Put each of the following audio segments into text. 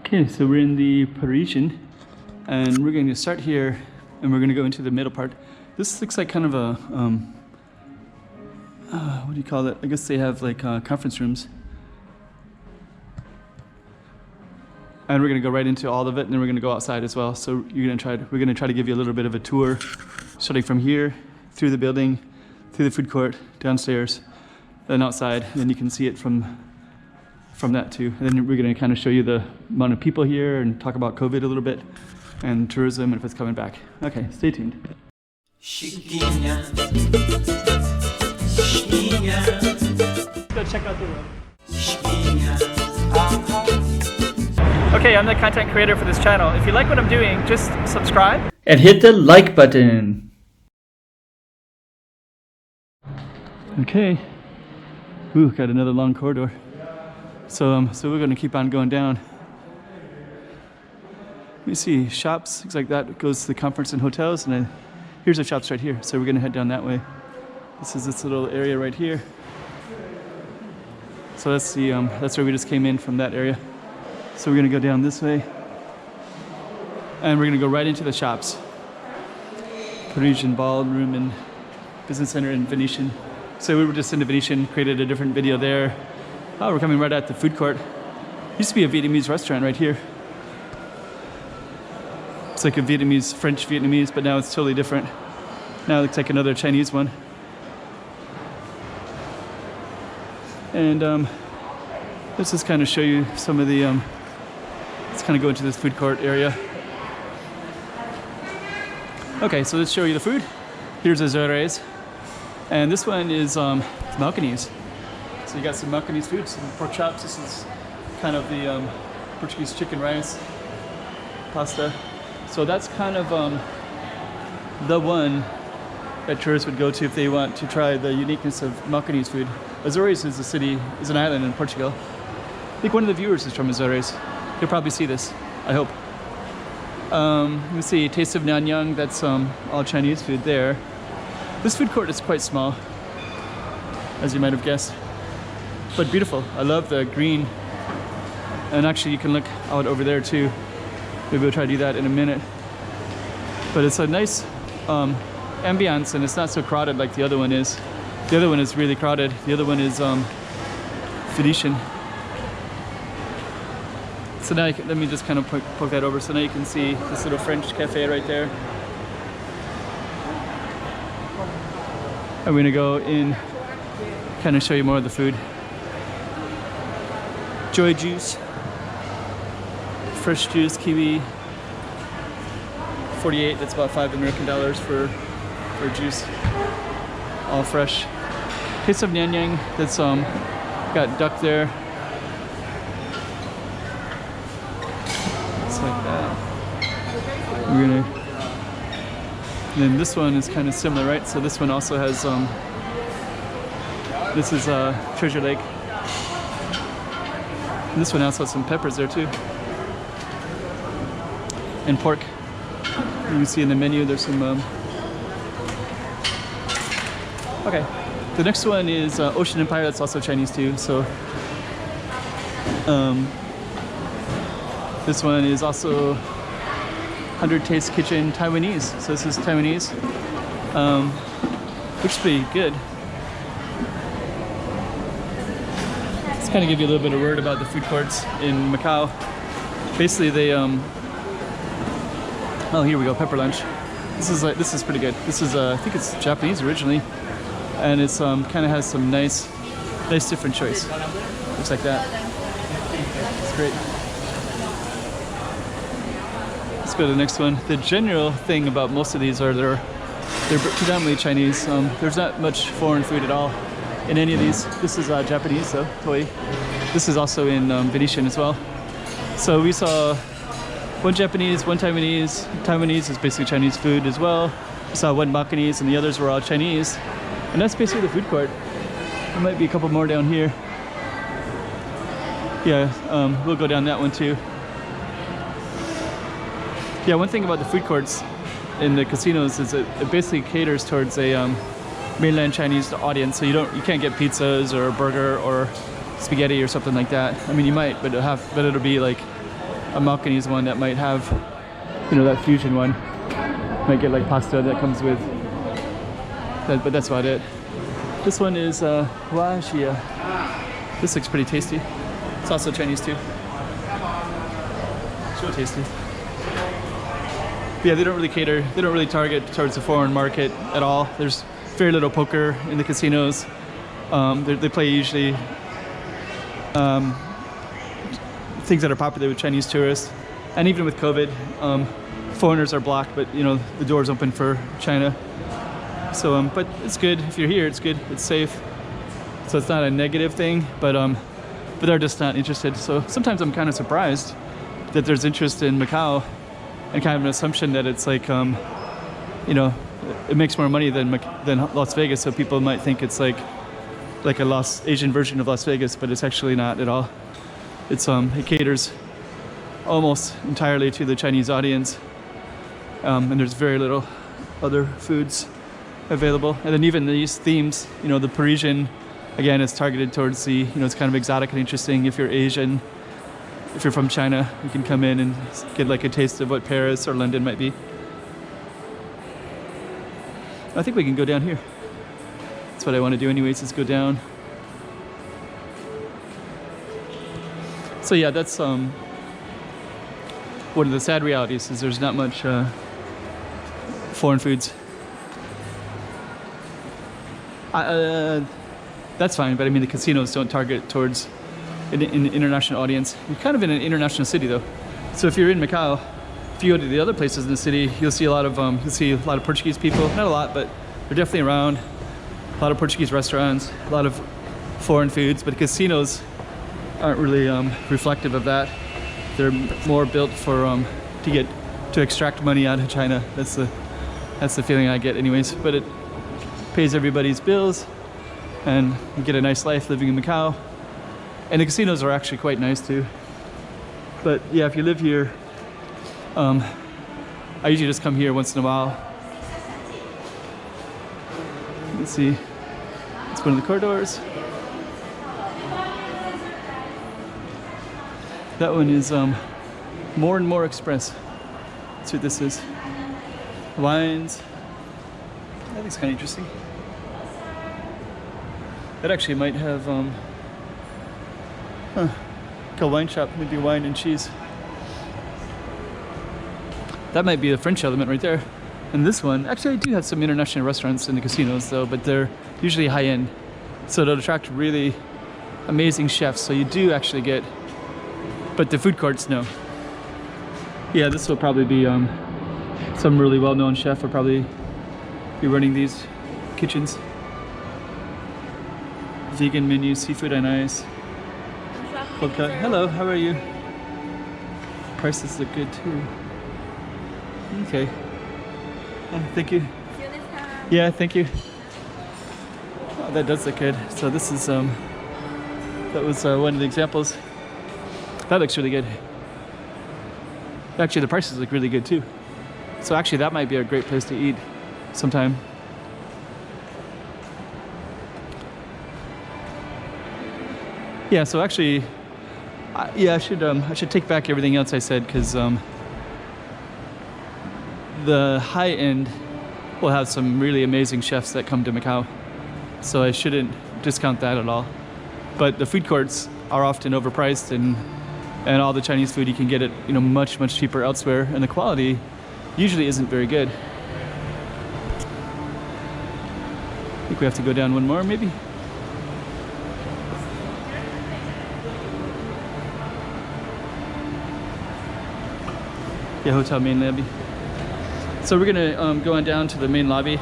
Okay, so we're in the Parisian, and we're going to start here, and we're going to go into the middle part. This looks like kind of a, what do you call it? I guess they have like conference rooms. And we're going to go right into all of it, and then we're going to go outside as well. So we're going to try to give you a little bit of a tour, starting from here, through the building, through the food court, downstairs, then outside, and then you can see it from that too. And then we're going to kind of show you the amount of people here and talk about COVID a little bit and tourism and if it's coming back. Okay, stay tuned. Go check out the room. Okay, I'm the content creator for this channel. If you like what I'm doing, just subscribe and hit the like button. Okay. Ooh, got another long corridor. So we're going to keep on going down. Let me see, shops, things like that. It goes to the conference and hotels, and then here's the shops right here. So we're going to head down that way. This is this little area right here. So that's the that's where we just came in from, that area. So we're going to go down this way, and we're going to go right into the shops. Parisian Ballroom and Business Center in Venetian. So we were just in the Venetian, created a different video there. Oh, we're coming right at the food court. Used to be a Vietnamese restaurant right here. It's like a Vietnamese, French Vietnamese, but now it's totally different. Now it looks like another Chinese one. And let's just kind of show you some of the, let's kind of go into this food court area. Okay, so let's show you the food. Here's Azores. And this one is Malcanese. So you got some Malcanese food, some pork chops. This is kind of the Portuguese chicken rice, pasta. So that's kind of the one that tourists would go to if they want to try the uniqueness of Malcanese food. Azores is a city, is an island in Portugal. I think one of the viewers is from Azores. You'll probably see this, I hope. Let me see, Taste of Nanyang, that's all Chinese food there. This food court is quite small, as you might have guessed, but beautiful. I love the green. And actually you can look out over there too. Maybe we'll try to do that in a minute. But it's a nice ambience, and it's not so crowded like the other one is. The other one is really crowded. The other one is Venetian. So now let me just kind of poke that over. So now you can see this little French cafe right there. I'm gonna go in, kind of show you more of the food. Joy juice, fresh juice, kiwi, 48, that's about $5 American for juice, all fresh. Taste of Nanyang, that's got duck there. Just like that. We're gonna, and then this one is kind of similar, right? So this one also has, this is Treasure Lake. And this one also has some peppers there too. And pork. You can see in the menu there's some, okay. The next one is Ocean Empire, that's also Chinese too. So this one is also 100 Taste Kitchen Taiwanese. So this is Taiwanese. Looks pretty good. Let's kind of give you a little bit of word about the food courts in Macau. Basically they, oh here we go, pepper lunch. This is pretty good. This is I think it's Japanese originally. And it's kind of has some nice different choice. Looks like that. It's great. Let's go to the next one. The general thing about most of these are they're predominantly Chinese. There's not much foreign food at all in any of these. This is Japanese, so Toi. This is also in Venetian as well. So we saw one Japanese, one Taiwanese. Taiwanese is basically Chinese food as well. We saw one Macanese, and the others were all Chinese. And that's basically the food court. There might be a couple more down here. Yeah, we'll go down that one too. Yeah, one thing about the food courts in the casinos is it basically caters towards a mainland Chinese audience. So you can't get pizzas or a burger or spaghetti or something like that. I mean, you might, but it'll be like a Malcanese one that might have, you know, that fusion one. Might get like pasta that comes with that, but that's about it. This one is Huajia. This looks pretty tasty. It's also Chinese too. So tasty. But yeah, they don't really target towards the foreign market at all. There's very little poker in the casinos. They play usually things that are popular with Chinese tourists. And even with COVID, foreigners are blocked, but you know, the door's open for China. So, but it's good. If you're here, it's good. It's safe. So it's not a negative thing, but they're just not interested. So sometimes I'm kind of surprised that there's interest in Macau, and kind of an assumption that it's like, you know, it makes more money than Las Vegas. So people might think it's like a Asian version of Las Vegas, but it's actually not at all. It's it caters almost entirely to the Chinese audience, and there's very little other foods available. And then even these themes, you know, the Parisian, again, is targeted towards the, you know, it's kind of exotic and interesting. If you're Asian, if you're from China, you can come in and get like a taste of what Paris or London might be. I think we can go down here. That's what I want to do anyways, is go down. So yeah, that's one of the sad realities, is there's not much foreign foods. That's fine, but I mean, the casinos don't target towards an international audience. You're kind of in an international city though. So if you're in Macau, if you go to the other places in the city, you'll see a lot of Portuguese people. Not a lot, but they're definitely around. A lot of Portuguese restaurants, a lot of foreign foods, but casinos aren't really reflective of that. They're more built for to extract money out of China. That's the feeling I get anyways. But it pays everybody's bills, and you get a nice life living in Macau. And the casinos are actually quite nice too. But yeah, if you live here, I usually just come here once in a while. Let's see, it's one of the corridors. That one is More and More Express. That's what this is. Wines. That looks kind of interesting. That actually might have like a wine shop, maybe wine and cheese. That might be a French element right there. And this one, actually I do have some international restaurants in the casinos though, but they're usually high-end. So they'll attract really amazing chefs. So you do actually get, but the food courts, no. Yeah, this will probably be some really well-known chef will probably be running these kitchens. Vegan menu, seafood on ice. Cold cut. Hello, how are you? Prices look good too. Okay. Thank you. Yeah, thank you. Oh, that does look good. So this is that was one of the examples. That looks really good. Actually, the prices look really good too. So actually, that might be a great place to eat sometime. Yeah. So actually, yeah, I should take back everything else I said, because the high end will have some really amazing chefs that come to Macau. So I shouldn't discount that at all. But the food courts are often overpriced, and all the Chinese food you can get it, you know, much cheaper elsewhere, and the quality usually isn't very good. I think we have to go down one more, maybe. Yeah, hotel main lobby. So we're gonna go on down to the main lobby.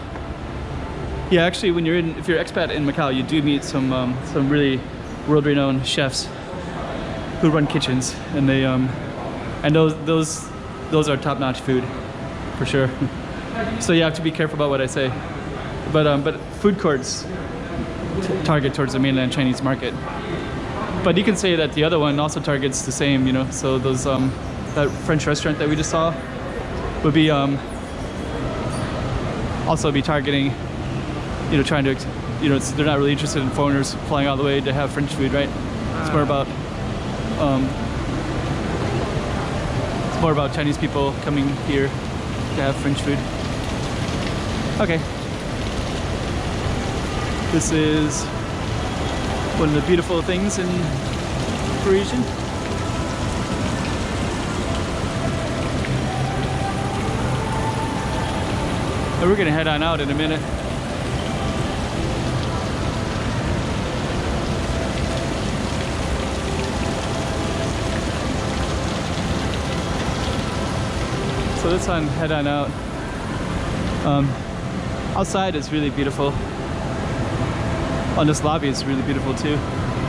Yeah, actually, when you're if you're expat in Macau, you do meet some really world-renowned chefs who run kitchens, and they and those are top-notch food for sure. So you have to be careful about what I say. But food courts target towards the mainland Chinese market. But you can say that the other one also targets the same, you know. So those that French restaurant that we just saw would be also be targeting, you know, trying to, you know, they're not really interested in foreigners flying all the way to have French food, right? It's more about more about Chinese people coming here to have French food. Okay. This is one of the beautiful things in Parisian. And we're gonna head on out in a minute. So let's head on out. Outside is really beautiful. On this lobby is really beautiful too.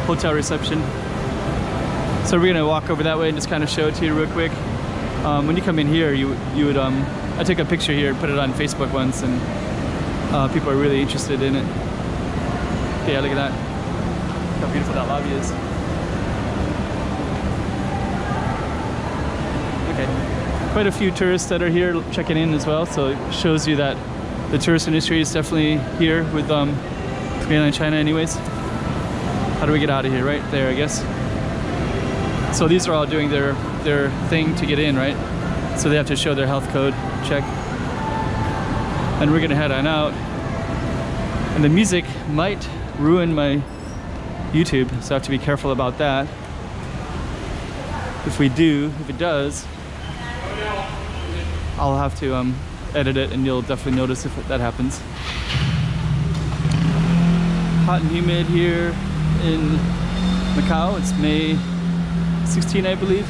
Hotel reception. So we're gonna walk over that way and just kind of show it to you real quick. When you come in here, you would I took a picture here and put it on Facebook once, and people are really interested in it. Yeah, look at that. Look how beautiful that lobby is. Okay, quite a few tourists that are here checking in as well, so it shows you that the tourist industry is definitely here with mainland China anyways. How do we get out of here? Right there, I guess. So these are all doing their thing to get in, right? So they have to show their health code check. And we're gonna head on out. And the music might ruin my YouTube, so I have to be careful about that. If it does, I'll have to edit it, and you'll definitely notice if that happens. Hot and humid here in Macau. It's May 16, I believe.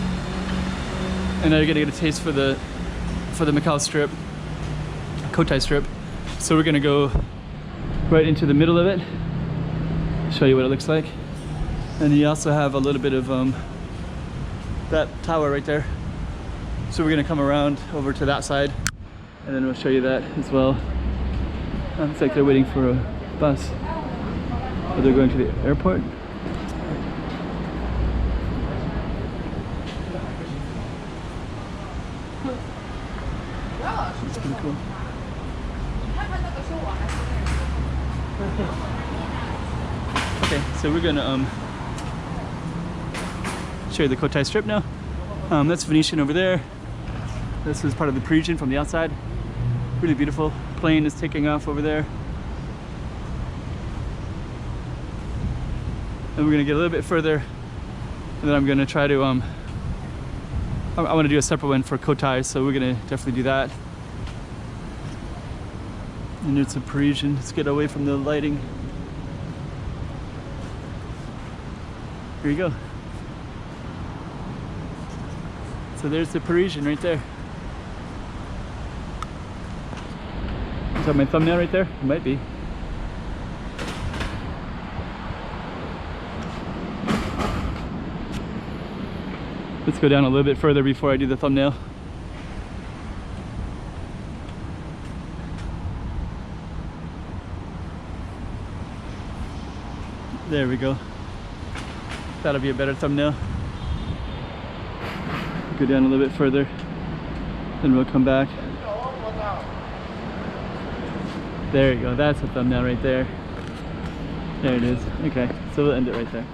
And now you're gonna get a taste for the Macau Strip, Cotai Strip. So we're gonna go right into the middle of it, show you what it looks like. And you also have a little bit of that tower right there. So we're gonna come around over to that side, and then we'll show you that as well. Looks like they're waiting for a bus. Or they're going to the airport. That's pretty cool. Okay, so we're gonna show you the Cotai Strip now. That's Venetian over there. This is part of the Parisian from the outside. Really beautiful. Plane is taking off over there. And we're gonna get a little bit further, and then I'm gonna try to I want to do a separate one for Cotai, so we're gonna definitely do that. And it's a Parisian. Let's get away from the lighting. Here you go. So there's the Parisian right there. Is that my thumbnail right there? It might be. Let's go down a little bit further before I do the thumbnail. There we go. That'll be a better thumbnail. Go down a little bit further, then we'll come back. There you go, that's a thumbnail right there. There it is. Okay, so we'll end it right there.